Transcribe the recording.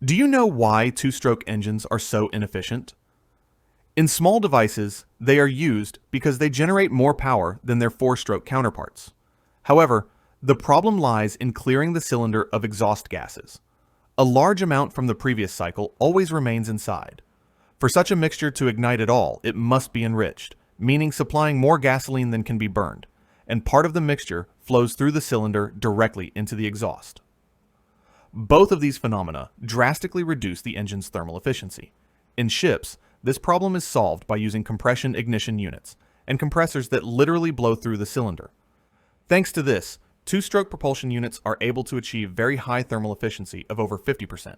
Do you know why two-stroke engines are so inefficient? In small devices, they are used because they generate more power than their four-stroke counterparts. However, the problem lies in clearing the cylinder of exhaust gases. A large amount from the previous cycle always remains inside. For such a mixture to ignite at all, it must be enriched, meaning supplying more gasoline than can be burned, and part of the mixture flows through the cylinder directly into the exhaust. Both of these phenomena drastically reduce the engine's thermal efficiency. In ships, this problem is solved by using compression ignition units and compressors that literally blow through the cylinder. Thanks to this, two-stroke propulsion units are able to achieve very high thermal efficiency of over 50%.